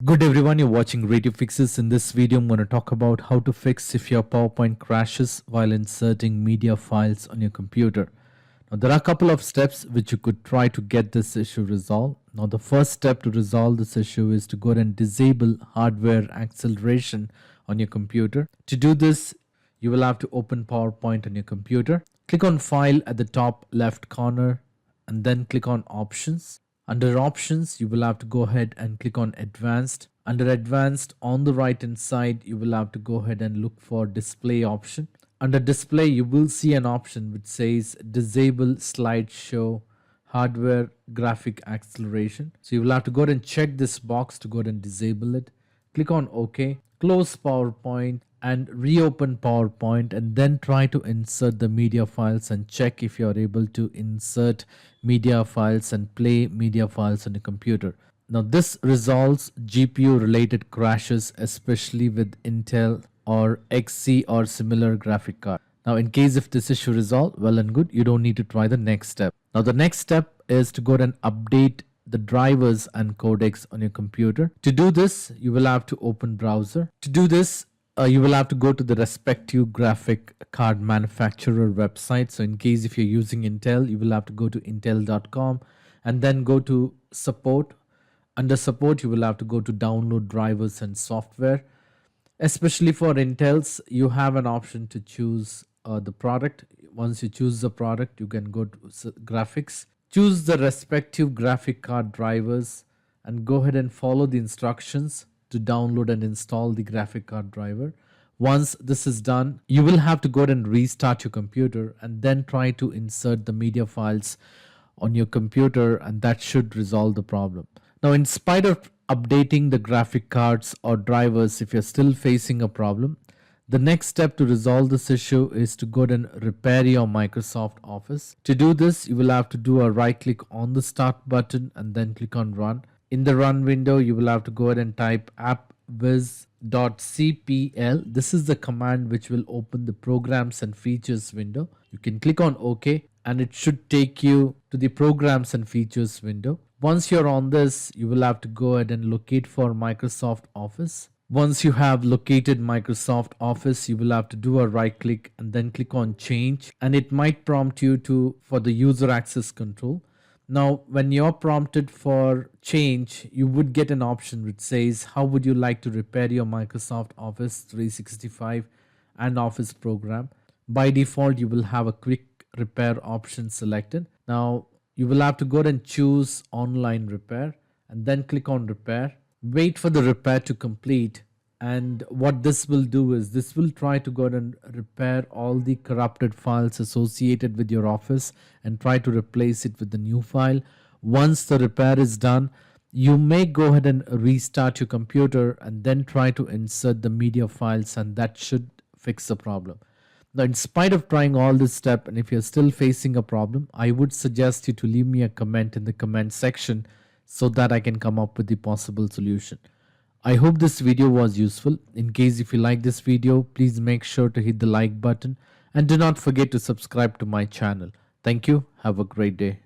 Good everyone, you're watching Radio Fixes. In this video, I'm going to talk about how to fix if your PowerPoint crashes while inserting media files on your computer. Now, there are a couple of steps which you could try to get this issue resolved. Now, the first step to resolve this issue is to go ahead and disable hardware acceleration on your computer. To do this, you will have to open PowerPoint on your computer. Click on File at the top left corner and then click on Options. Under Options, you will have to go ahead and click on Advanced. Under Advanced, on the right hand side, you will have to go ahead and look for Display option. Under Display, you will see an option which says Disable Slideshow Hardware Graphic Acceleration. So you will have to go ahead and check this box to go ahead and disable it. Click on OK. Close PowerPoint and reopen PowerPoint and then try to insert the media files and check if you are able to insert media files and play media files on the computer. Now this resolves GPU related crashes, especially with Intel or XC or similar graphic card. Now in case if this issue resolved, well and good, you don't need to try the next step. Now the next step is to go ahead and update the drivers and codecs on your computer. To do this, you will have to open browser. To do this, you will have to go to the respective graphic card manufacturer website. So in case if you're using Intel, you will have to go to intel.com and then go to support. Under support, you will have to go to download drivers and software. Especially for Intels, you have an option to choose the product. Once you choose the product, you can go to graphics. Choose the respective graphic card drivers and go ahead and follow the instructions to download and install the graphic card driver. Once this is done, you will have to go ahead and restart your computer and then try to insert the media files on your computer, and that should resolve the problem. Now, in spite of updating the graphic cards or drivers, if you're still facing a problem, the next step to resolve this issue is to go ahead and repair your Microsoft Office. To do this, you will have to do a right click on the start button and then click on run. In the run window, you will have to go ahead and type appwiz.cpl. This is the command which will open the programs and features window. You can click on OK and it should take you to the programs and features window. Once you're on this, you will have to go ahead and locate for Microsoft Office. Once you have located Microsoft Office, you will have to do a right click and then click on change, and it might prompt you for the user access control. Now, when you're prompted for change, you would get an option which says, how would you like to repair your Microsoft Office 365 and Office program? By default, you will have a quick repair option selected. Now, you will have to go ahead and choose online repair and then click on repair. Wait for the repair to complete, and what this will do is this will try to go ahead and repair all the corrupted files associated with your Office and try to replace it with the new file. Once the repair is done, you may go ahead and restart your computer and then try to insert the media files, and that should fix the problem. Now, in spite of trying all this step, and if you're still facing a problem, I would suggest you to leave me a comment in the comment section so that I can come up with the possible solution. I hope this video was useful. In case if you like this video, please make sure to hit the like button and do not forget to subscribe to my channel. Thank you. Have a great day.